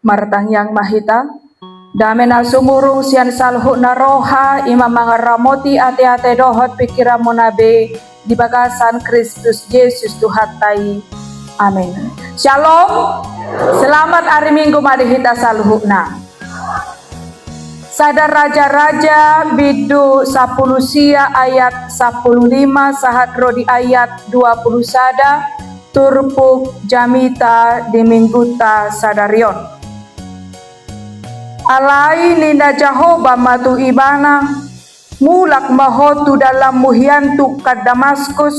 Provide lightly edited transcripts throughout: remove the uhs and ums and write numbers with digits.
martang yang mahita dame na sumurung sian salhu na roha ima mga ramoti ate-ate dohot pikiran mo nabe di bagasan Kristus Yesus Tuhan tai. Amin. Shalom. Selamat hari Minggu madihita salhu na. Sadar raja-raja bidu 10 sia ayat 15 sahat rodi ayat 20 sada turpuk jamita di mingguta sadarion. Alai ninda Jehovah matu ibana mulak mahotu dalam muhiantu ka Damaskus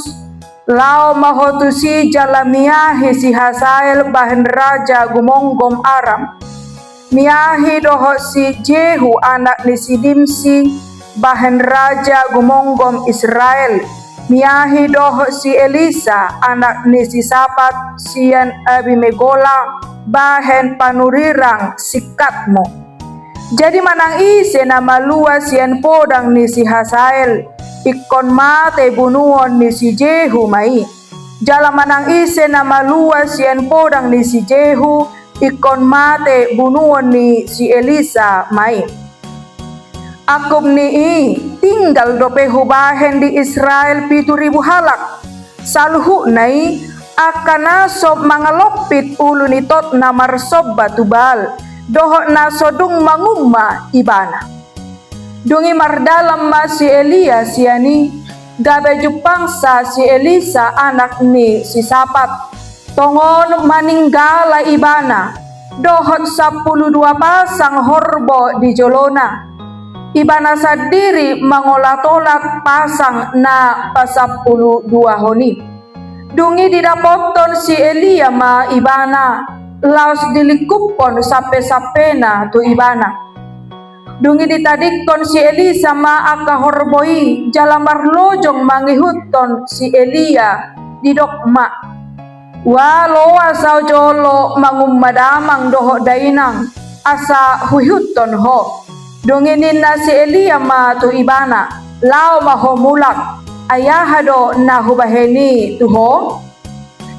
lao mahotu si jalamiahi si Hazael bahan raja gumonggom Aram miahi doho si Jehu anak ni si Dimsi bahan raja gumonggom Israel miahi doho si Elisa anak ni si Safat sian Abimegola bahen panurirang sikatmo. Jadi manang ise nama luas sian podang ni si Hazael ikon mate bunuon ni si Jehu mai. Jala manang ise nama luas sian podang ni si Jehu ikon mate bunuon ni si Elisa mai. Akum ni tinggal dope hubahen di Israel 7.000 halak. Salhu nai akan sob mangalopit ulu nitot namar sob batubal. Doho na sodung mangumma ibana. Dungi mardalam ma si Elia siani gabe jupangsa si Elisa anak ni si Safat. Tongon maninggala ibana. Dohot 12 pasang horbo di jolona. Ibana sadiri mangolat-olat pasang na 12 honi. Dungi didapoton si Elia ma ibana, laos dilikupon sape-sapena tu ibana. Dungi ditadikon si Elisa ma aka horboi, jalamar lojong mangihuton si Elia didokma. Walau asau jolo mangummadamang doho dainang, asa huhuton ho. Dunginin na si Elia ma tu ibana, lao maho mulak, ayahado na hubaheni tuho.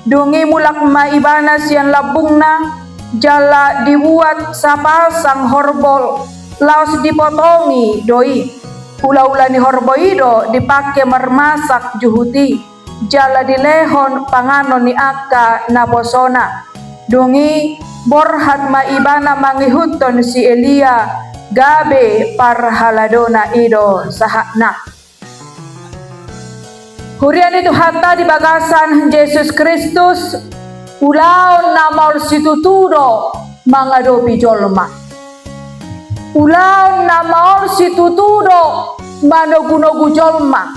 Dungi mulak ma ibana sian labung na, jala dibuat sapasang horbol, laos dipotongi doi. Ula-ula ni horboido dipake marmasak juhuti, jala dilehon panganon ni aka naposona. Dungi borhat ma ibana mangihuton si Elia, gabe parhaladona ido sahakna. Hurian itu hatta di bagasan Yesus Kristus ulaon namaul situturo mangadopi jolma. Ulaon namaul situturo manogunogu jolma.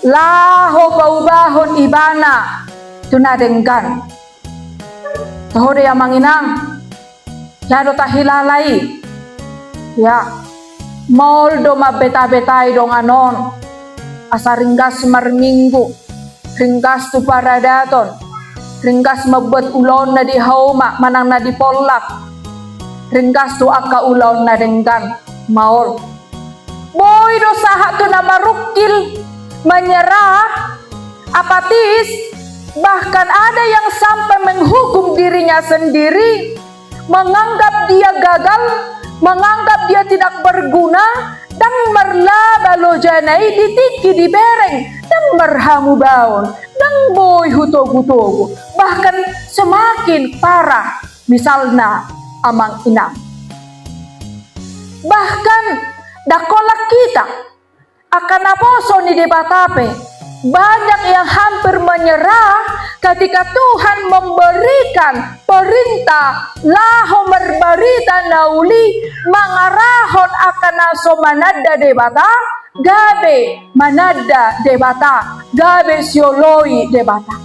Laho baubahon ibana tunadenggan. Tahode yang manginang yado tahilalai. Ya, moldo mabeta-betai dong anon. Asa ringgas marminggu, ringgas tu paradaton, ringgas membuat ulon na di hauma, manang na di polak, ringgas tu aka ulon na denggan, maol. Boy do saha tu na marukil, menyerah, apatis, bahkan ada yang sampai menghukum dirinya sendiri, menganggap dia gagal, menganggap dia tidak berguna, dan merlaba lojanai ditiki di bereng, dan merhamu baon, dan boy hutogu-togu, bahkan semakin parah, misalnya amang inang. Bahkan dakolak kita akan aposo ni debatape, banyak yang hampir menyerah ketika Tuhan memberikan perintah laho merbarita nauli mangarahon akan aso manada debata gabe manada debata gabe sioloi debata.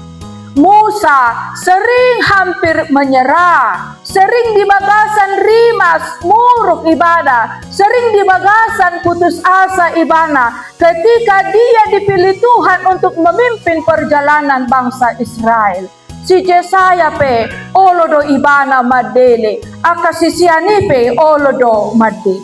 Musa sering hampir menyerah, sering di bagasan rimas muruk ibadah, sering di bagasan putus asa ibadah ketika dia dipilih Tuhan untuk memimpin perjalanan bangsa Israel. Si Jesaya pe olodo ibana madele, akasisiani pe olodo madele.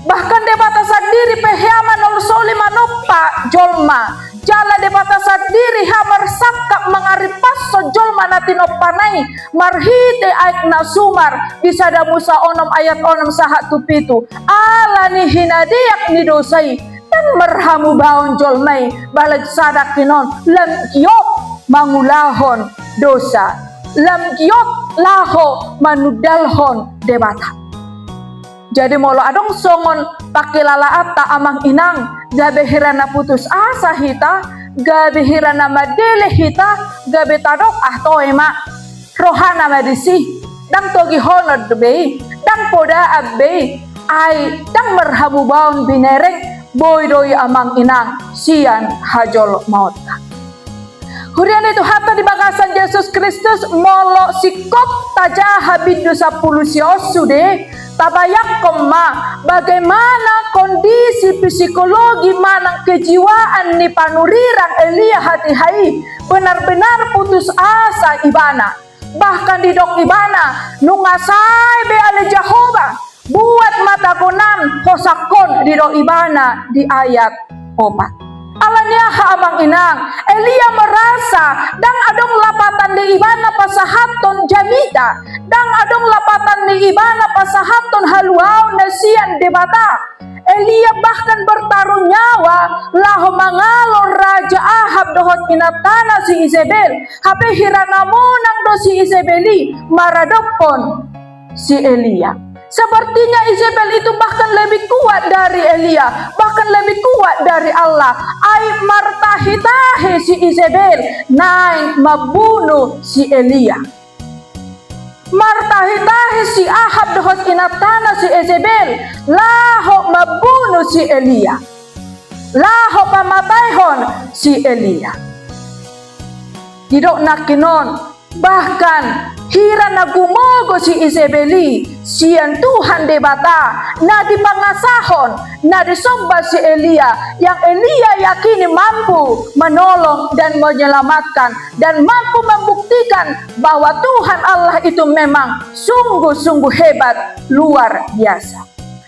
Bahkan debata sendiri pe hiaman ol soli manupa jolma jala de batasan diri hamar sakap mangaripas sojol manatino panai marhite aik na sumar bisa da Musa onom ayat onom sahat tupitu ala ni hinadiak ni dosai dan merhamu baon jolmai balik sadak kinon lam kiok mangulahon dosa lam kiok laho manudalhon debata. Jadi molo adong songon pakai lalaat ta amang inang gabe hirana putus asa hita gabe hirana madele hita gabe tadok toema rohana madisi dang togi honor debe dang poda abbe ai dang merhamu baun binereng boy doi amang inang sian hajol mauta. Hurian itu hatta di bagasan Yesus Kristus molo sikop taja habid dosa pulusiosu de tabayak koma bagaimana kondisi psikologi manang kejiwaan ni panuriran Elia hati hai benar-benar putus asa ibana bahkan di dok ibana nungasai be ale Jehovah buat mata konan hosakon di dok ibana di ayat 4. Alanya amang inang Elia merasa dang adong lapatan di ibana pasahaton jamita dang adong lapatan di ibana pasahaton haluau nasian debata. Elia bahkan bertaruh nyawa laho mangalon Raja Ahab dohot inatana si Isabel hape hirana monang do si Isabeli maradopon si Elia. Sepertinya Isabel itu bahkan lebih kuat dari Elia, bahkan lebih kuat dari Allah. Ai martahitahe si Isabel naik mabunuh si Elia. Martahitahe si Ahab dohot inatana si Isabel laho mabunuh si Elia. Laho pamataihon si Elia. Didok nakinon bahkan hira nagumogo si Isabeli sian Tuhan debata na dipangasahon na disomba si Elia yang Elia yakini mampu menolong dan menyelamatkan dan mampu membuktikan bahwa Tuhan Allah itu memang sungguh-sungguh hebat luar biasa.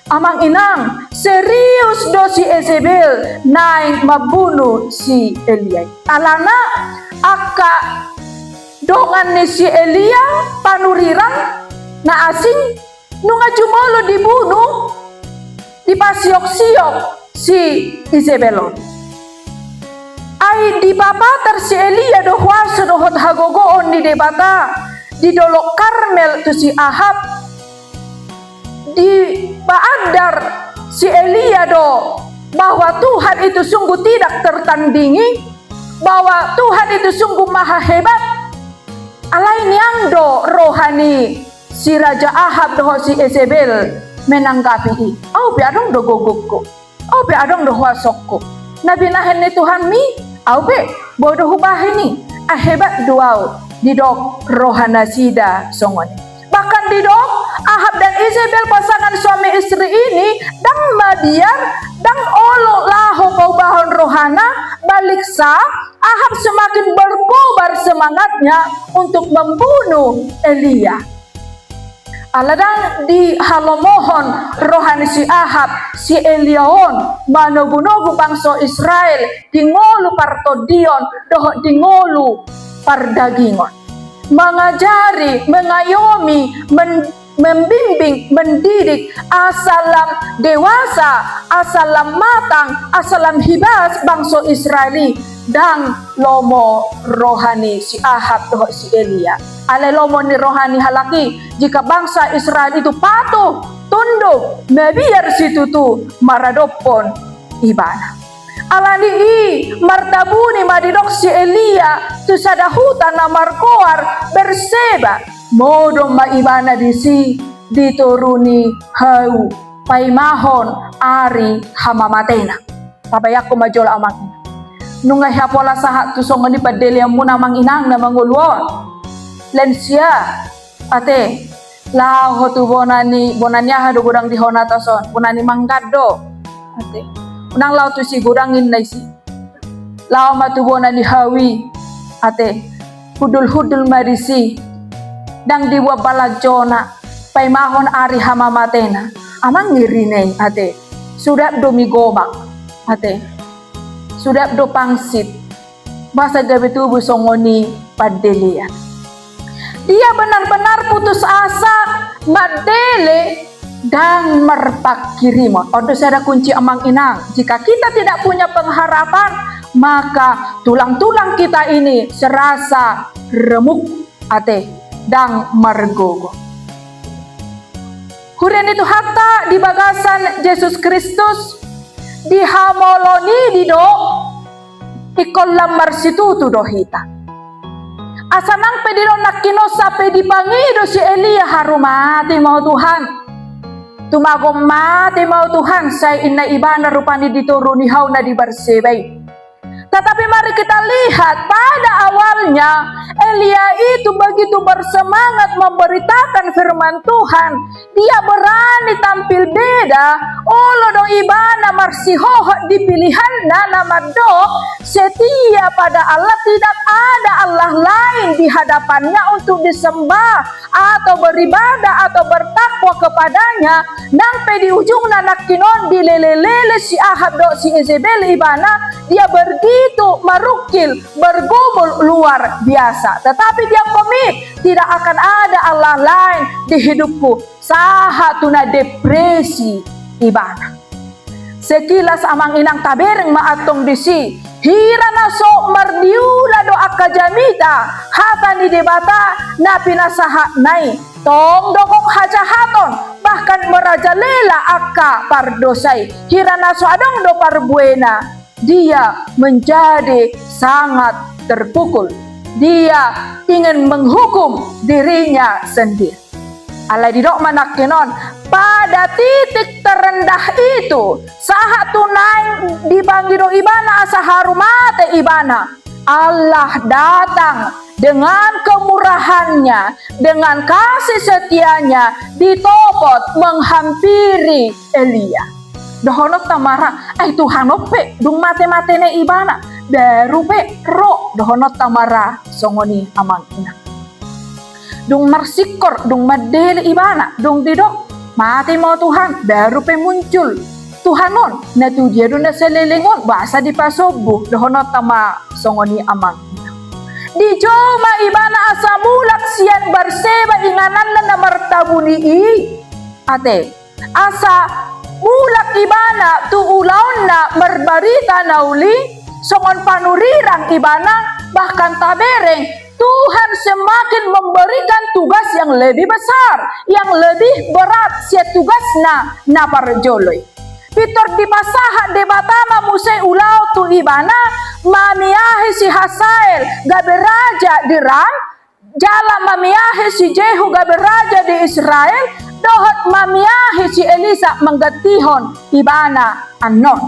Amang inang serius do si Isabel naik mabunuh si Elia. Alana aka dongan ni si Elia panuriran na asing nunga jumolo dibunuh dipasiok-siok si Isabelon. Ai di babatar si Elia do huaso do hot hagogoon di debata di dolok Karmel tu si Ahab di baadar si Elia do bahwa Tuhan itu sungguh tidak tertandingi, bahwa Tuhan itu sungguh maha hebat. Alai niang do rohani si Raja Ahab doho si Isabel menanggapi i. Au be adong do gogokko. Au be adong do huasokko. Nabi nahen ni Tuhan mi. Au be bodoh hubahini. Hebat duau di dok rohana sida songoni. Bahkan di dok Ahab dan Isabel pasangan suami istri ini dang madian dang olo laho paubahon rohana balik sah Ahab semakin berkobar semangatnya untuk membunuh Elia. Aladang di halomohon rohani si Ahab si Eliaon manogu-nogu bangsa Israel di ngolu partodion dohok di ngolu pardagingon. Mengajari, mengayomi, membimbing, mendidik asalam dewasa, asalam matang, asalam hibas bangsa Israeli dan lomo rohani si Ahab dohok si Elia. Ale lomo ni rohani halaki jika bangsa Israel itu patuh, tunduk, mebiar situ tu maradopon ibana. Alani i martabuni madidok si Elia tu sadahuta na markoar berseba modom maibana disi dituruni hau paimahon ari hamamatena pabayak ko majol amang nungay hapola sahat tu songoni padeli muna mang inang na mangulwa lensia ate lao tu bonanya hadu gudang di honatason bonani manggado ate unang lao tu si gudangin na si lao matubona ni hawi ate hudul marisi dang diwa balajona paimahon ari hamamatena amang ngirinay ate sudah domi gomak ate sudah do pangsit basa gabe tubuh songoni padelia. Dia benar-benar putus asa madele dan merpakirimo. Odo sada kunci amang inang. Jika kita tidak punya pengharapan, maka tulang-tulang kita ini serasa remuk ate dan margogo. Hurian itu hatta di bagasan Yesus Kristus dihamoloni dido ikolam marsitutu dohita. Asanang pediro nakino sape dipangido si Elia harumati mau Tuhan. Tumagom mati mau Tuhan say inna ibana rupani dituruni hau na di Bersebay. Tetapi mari kita lihat pada awalnya Elia itu begitu bersemangat memberitakan firman Tuhan. Dia berani tampil beda. Olo do ibana marsihoh dipilihan nama do setia pada Allah, tidak ada Allah lain di hadapannya untuk disembah atau beribadah atau bertakwa kepadanya. Nampe di ujung nanak kinon dilelelele si Ahab do si Izebel ibana, dia begitu merukil, bergumul luar biasa. Tetapi dia komit, tidak akan ada Allah lain di hidupku. Sahatuna depresi ibana. Sekilas amang inang tabereng maatong disi. Hirana so mardiula do akajamita. Hata ni debata na pinasaha nai. Tong dogok hajahaton. Bahkan merajalela akka pardosai. Hirana so adong do parbuena. Dia menjadi sangat terpukul. Dia ingin menghukum dirinya sendiri. Alai didok manakinon pada titik terendah itu saat tunai dibanggido ibana asa harumate ibana, Allah datang dengan kemurahannya, dengan kasih setianya ditopot menghampiri Elia. Dohonot tamara, Tuhan ope dung mate-mate ne ibana, baru pe ro dohonot tamara songoni amang ina. Dung marsikor, dung madele ibana, dung didok mati mau Tuhan, baru pe muncul Tuhanon, na tu dia dun na selelengon, basa di pasobu, dohonot tama songoni amang ina. Di joma ibana asa mulak sian Berseba inganan na martabuni i, ate, asa mulak ibana tu ulaon na merbarita nauli, songon panurirang ibana, bahkan tabereng, Tuhan semakin memberikan tugas yang lebih besar, yang lebih berat sia tugasna na parjoloy. Pitor di pasaha debatama musai ulau tu ibana, mamiahi si Hasael gabe raja di Ram, jala mamiahi si Jehu gabe raja di Israel, dohot mamiahi si Elisa menggatihon ibana anon.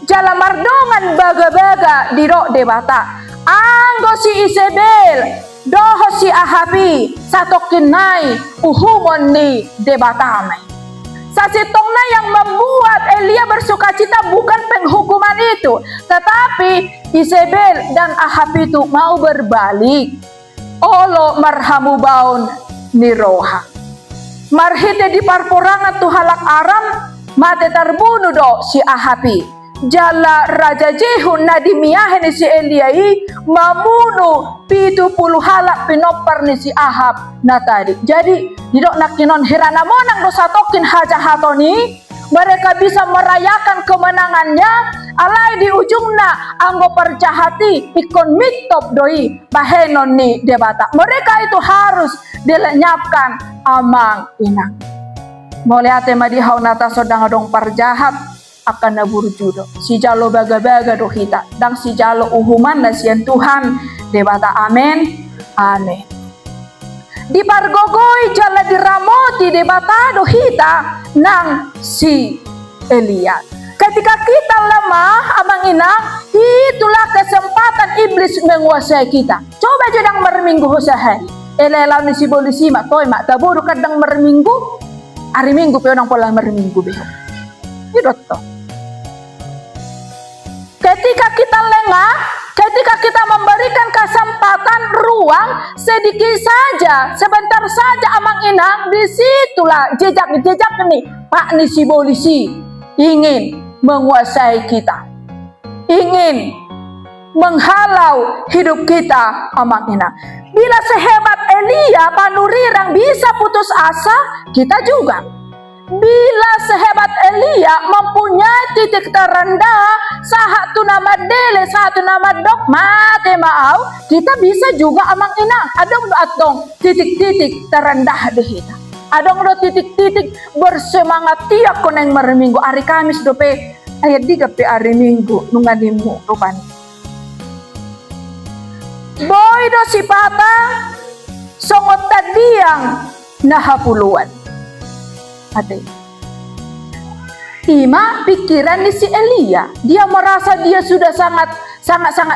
Jala mardongan baga-baga di rok debata. Anggo si Izebel, doho si Ahabi, satokin nai uhumon ni debatamay. Sasitong na yang membuat Elia bersukacita bukan penghukuman itu, tetapi Izebel dan Ahab itu mau berbalik. Olo marhamu baun ni roha. Marhite di parporangan tuhalak Aram, mate terbunuh do si Ahabi. Jala Raja Jehu nadimiyahe ni si Eliai mamuno 70 halak pinopar ni si Ahab na tadi. Jadi didok nakinon hirana monang do satokin hajahatoni, mereka bisa merayakan kemenangannya. Alai di ujungna anggo perjahati ikon mitop doi bahenon ni debata. Mereka itu harus dilenyapkan amang inang. Moliate madihau nata sodang adong parjahat akan naburu judo si jalo baga-baga dohita dan si jalo uhuman na sian Tuhan debata amen amen. Di pargogoi jala diramoti debata dohita nang si Elia. Ketika kita lemah abang inang, itulah kesempatan iblis menguasai kita. Coba jodang merminggu hosahai elelau ni si polisi mak toy mak taburu kadang merminggu hari minggu pe orang pola merminggu beho idot to. Ketika kita lengah, ketika kita memberikan kesempatan ruang sedikit saja, sebentar saja amang inang, disitulah jejak-jejak nih Pak Nisi polisi ingin menguasai kita. ingin menghalau hidup kita, Amang Inang. Bila sehebat Elia panurirang bisa putus asa, kita juga. Bila sehebat Elia mempunyai titik terendah, satu nama dele, satu nama dok, mate maau, kita bisa juga, Amang Inang. Adong titik-titik terendah di kita. Adong do titik-titik bersemangat tiap koneng mereminggu hari Kamis dope ayat 3 pe hari Minggu nunganimu rupani. Boy do sipata songot tadiang nahapuluan. Ate. Ima pikiran ni si Elia, dia merasa dia sudah sangat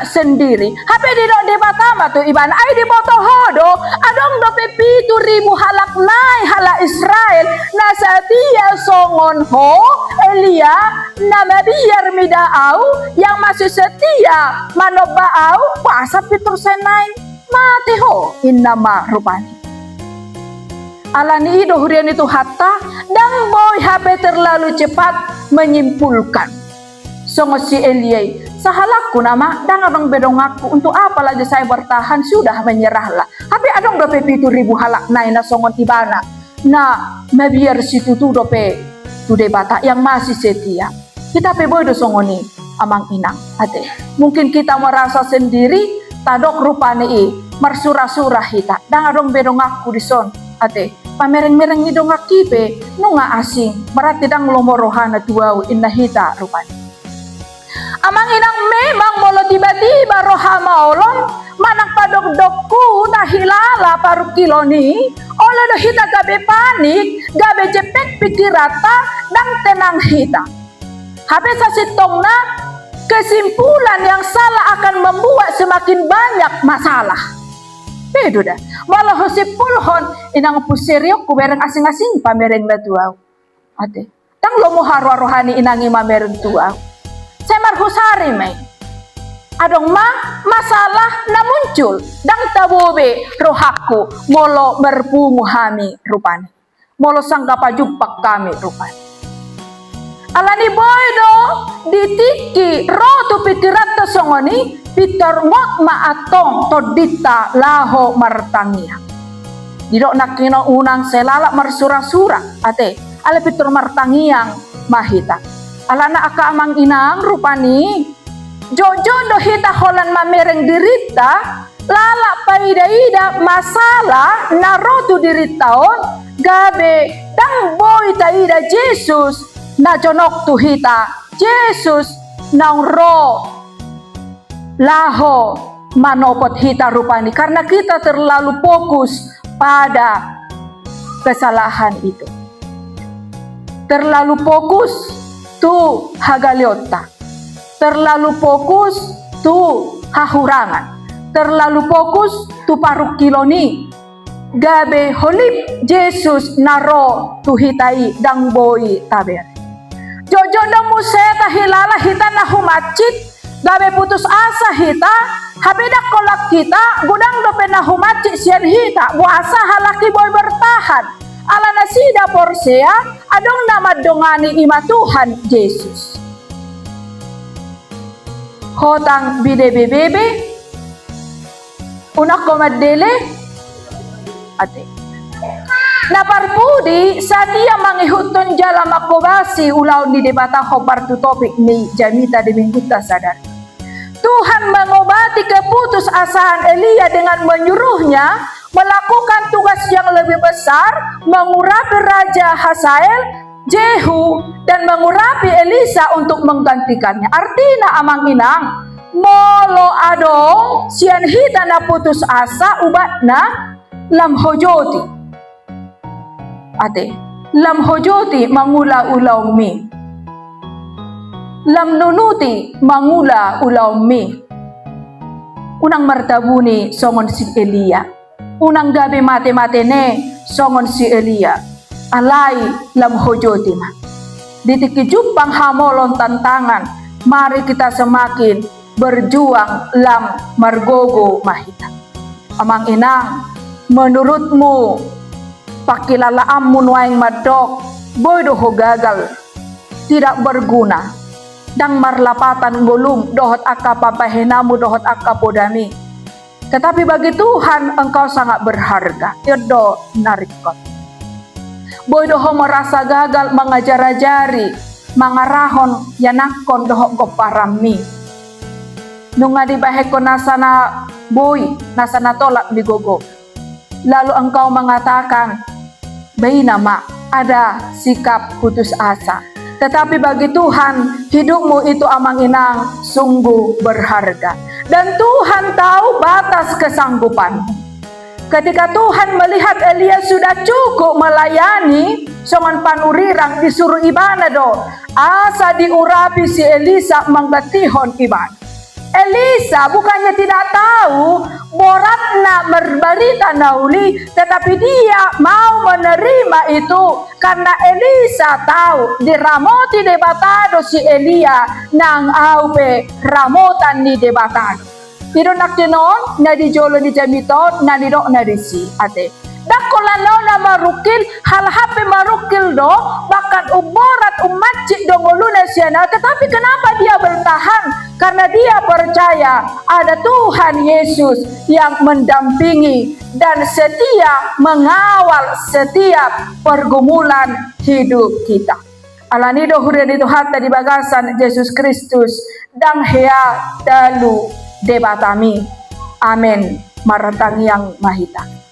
sendiri. Hape di dok debatama tu iban ai di boto hodo adong do pe 7.000 halak nai hala Israel na setia songon ho Elia nama biar midaau yang masih setia manobaau puasa pitur senai mati ho innama rupani. Alani ido hurian itu hatta dan boy HP terlalu cepat menyimpulkan. Songo si Elia sahalaku nama dan abang bedong aku untuk apa lagi saya bertahan sudah menyerahlah. Tapi adong dope 7.000 halak naina songon ibana. Nah, mabiar situ tu dope tu debata yang masih setia. Kita pe boy do songoni Amang Inang ate. Mungkin kita merasa sendiri tadok rupane marsura-surah hita dan adong bedong aku di son ate. Pamereng-mereng ni dong akipe nunga asing berarti dang lomorohana tuau inna hita rupani. Amang Inang memang molo tiba-tiba rohama olon manang padok-dokku tahilala paru kiloni oleh do hita gabe panik gabe jepek pikirata dan tenang hita. Habis sasitongna kesimpulan yang salah akan membuat semakin banyak masalah. Bedo dah. Malah hosipulhon inang puseriok kubereng asing-asing pamereng la tuau. Ate. Tang lomo harwa rohani inangi mamereng tuau. Semar husari mai. Adong masalah na muncul dang tabobe rohaku molo berpumu hami rupani. Molo sangka jumpak kami rupani. Alani boydo ditiki rotu pikirat to songoni pitor ngot maatong todita laho martangia. Didok nakino unang selala marsura-sura ate ale pitor martangiang mahita. Alana aka Amang Inang rupani jojo do hita holan mamereng dirita lala paida-ida masalah narotu diritaon gabe dang boy taida Yesus na jonok tu hita Yesus nang ro laho manopot hita rupani karena kita terlalu fokus pada kesalahan itu, terlalu fokus tu hagaliota, terlalu fokus tu hahurangan, terlalu fokus tu paruk kiloni gabe holip Yesus naro tu hitai dang boy taber jojo do museta hilala hita nahu macit gabe putus asa hita habeda kolak kita gudang do penahu macit sian hita buasa halaki boy bertahan ala nasida porsea adong nama dongani ima Tuhan Yesus hotang bide-bebe unak komadele ate na parpudi sadia mangihutun jala makobasi ulaw ni debata khobar tu topik ni jamita de mingguta sadar. Tuhan mengobati keputus asaan Elia dengan menyuruhnya melakukan tugas yang lebih besar, mengurapi Raja Hazael, Jehu dan mengurapi Elisa untuk menggantikannya. Artinya Amang Inang molo adong sian hita na putus asa ubatna lam hojoti ate lam hojoti mangula ulaw mi lam nunuti mangula ulaw mi unang martabuni songon si Elia unang gabi mate-mate ne songon si Elia alai lam hojoti ma ditikijupang hamolon tantangan mari kita semakin berjuang lam margogo mahita. Amang Inang menurutmu pakilalaam munuaing madok boy doho gagal tidak berguna dang marlapatan gulum dohot akka papahenamu dohot akka podami. Tetapi bagi Tuhan engkau sangat berharga. Yodo narikot. Boy doho merasa gagal mengajar-ajari, mangarahon yanakon dohot goparami. Nunga dibaheko nasana boy, nasana tolak digogo. Lalu engkau mengatakan, bayi nama ada sikap putus asa. Tetapi bagi Tuhan, hidupmu itu amang-inang sungguh berharga. Dan Tuhan tahu batas kesanggupanmu. Ketika Tuhan melihat Elia sudah cukup melayani, songan panurirang disuruh ibana do. Asa diurapi si Elisa manggatihon ibana. Elisa bukannya tidak tahu boratna berberita nauli, tetapi dia mau menerima itu karena Elisa tahu di ramoti debatado si Elia nang aupe ramotan ni debatado. Pero naktinon na di jolo di jamiton na di do na di si ate. Dakolano na marukil halhape marukil do bahkan uborat umatcik dongoluna siana, tetapi kenapa dia bertahan? Karena dia percaya ada Tuhan Yesus yang mendampingi dan setia mengawal setiap pergumulan hidup kita. Alanido hurian itu hatta di bagasan Yesus Kristus dang hea dalu debatami. Amin. Maratang yang mahita.